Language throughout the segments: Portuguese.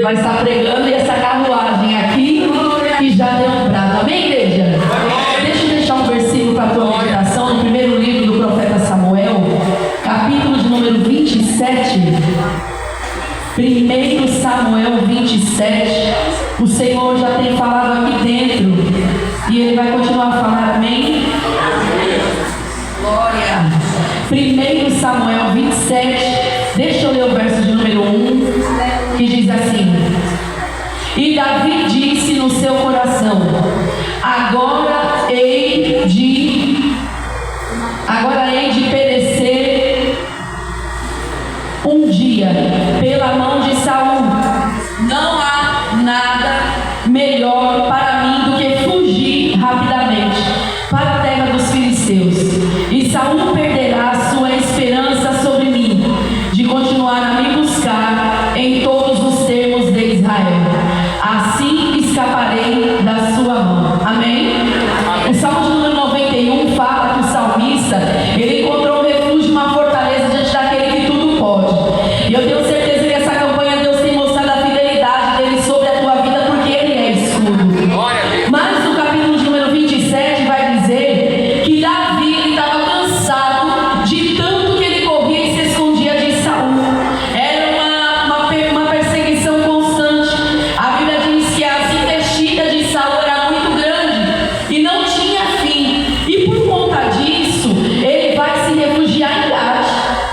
Vai estar pregando e essa carruagem aqui que já deu um prazo. Amém, igreja? Deixa eu deixar um versículo para a tua meditação no primeiro livro do profeta Samuel, capítulo de número 27. 1 Samuel 27. O Senhor já tem falado aqui dentro e Ele vai continuar a falar. Amém? Glória. 1 Samuel 27. Deixa eu ler o verso de número 1, que diz assim: E Davi disse no seu coração: Agora hei de perecer um dia pela mão de Saul. Não há nada melhor para mim do que fugir rapidamente para a terra dos filisteus. E Saul perderá a sua esperança sobre mim, de continuar a me buscar em todos os termos de Israel. Assim escaparei da sua mão. Amém? O Salmo de número 91 fala que o salmista, ele encontrou um refúgio, uma fortaleza diante daquele que tudo pode. E eu tenho certeza que essa campanha Deus tem mostrado a fidelidade dele sobre a tua vida, porque ele é escudo. Mas no capítulo de número 27 vai dizer que Davi, ele estava cansado de tanto que ele corria e se escondia de Saul. Era uma perseguição constante. A Bíblia diz que as investidas de Saul era muito grande e não tinha fim. E por conta disso, ele vai se refugiar em Gade.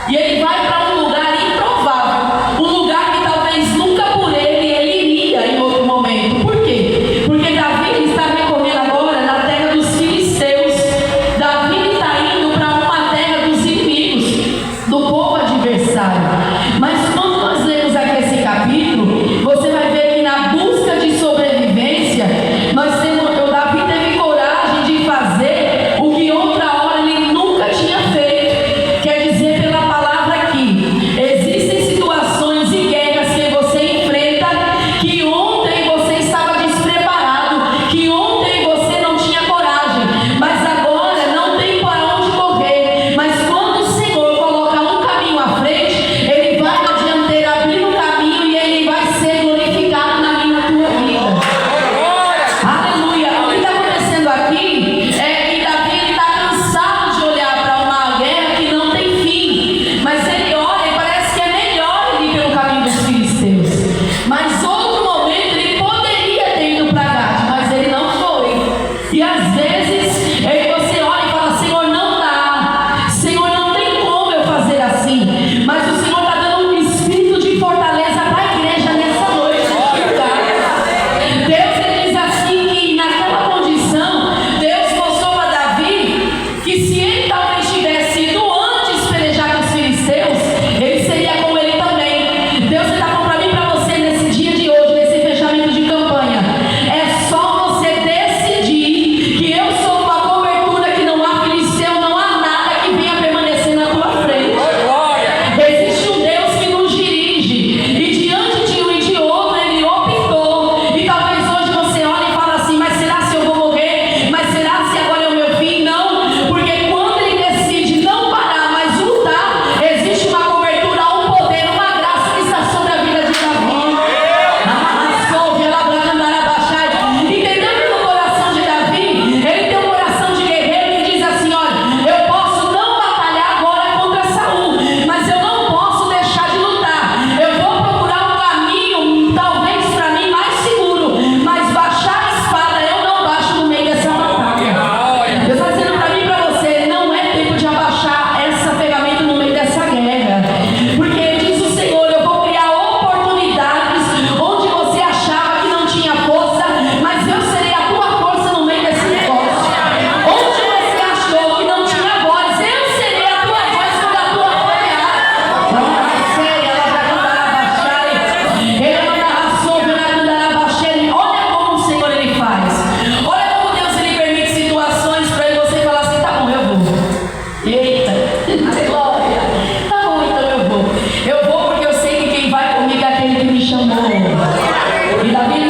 E ele vai para um lugar improvável, um lugar que talvez nunca por ele iria em outro momento. Por quê? Porque Davi está recorrendo agora na terra dos filisteus. Davi está indo para uma terra dos inimigos, do povo adversário. Mas quando nós lemos aqui esse capítulo, você vai ver que na busca de sobrevivência, o Davi teve coragem de fazer o que outra hora ele nunca tinha feito. Quer dizer, pela palavra aqui, existem situações e guerras que você enfrenta que ontem você estava despreparado, que ontem você não tinha coragem, mas agora não tem para onde correr. Mas quando o Senhor coloca um caminho à frente, Ele vai na dianteira abrir o caminho e Ele vai ser glorificado na minha, na tua vida. Aleluia. O que está acontecendo aqui é que Davi está cansado de olhar para uma guerra que não tem fim, mas ele olha e parece que é melhor ele ir pelo caminho dos filisteus. Mas outro momento ele poderia ter ido para Gade, mas ele não foi. E às vezes você olha e fala: Senhor, não dá, Senhor, não tem como eu fazer assim. Mas o Senhor está dando um espírito de fortaleza para a igreja nessa noite, nesse lugar. Deus, ele diz assim, que naquela condição Deus mostrou para Davi que se ele talvez tivesse ido antes pelejar com os filisteus, ele seria como ele também. Deus está falando para mim e para você nesse dia de hoje, nesse fechamento de campanha: é só você decidir que eu sou tua cobertura, que não há filisteu, não há nada que venha permanecer na tua frente. Existe um Deus que nos dirige, e diante de um e de outro Ele optou. E talvez hoje você olhe e fala assim: mas será se eu vou morrer? Mas será se agora é o meu fim? Não, porque quando Ele decide não parar, mas lutar, existe uma cobertura, um poder, uma graça que está sobre a vida de Davi. Entendendo no coração de Davi, ele tem um coração de guerreiro que diz assim: olha, eu posso não batalhar agora contra Saul, mas eu não posso deixar de lutar. Eu vou procurar um caminho, talvez para mim mais seguro, mas baixar a espada eu não baixo no meio dessa batalha. Deus está dizendo para mim e para você: não é tempo de abaixar essa ferramenta no meio dessa guerra, porque diz o Senhor: eu vou criar oportunidades onde você achava que não tinha força, mas eu serei a tua força no meio desse negócio. Onde você achou que não tinha voz, eu serei a tua voz quando a tua Olha como o Senhor ele faz. Olha como Deus ele permite situações para você falar assim: tá bom, eu vou. Eita, glória. Tá bom, então eu vou. Eu vou porque eu sei que quem vai comigo é aquele que me chamou. E Davi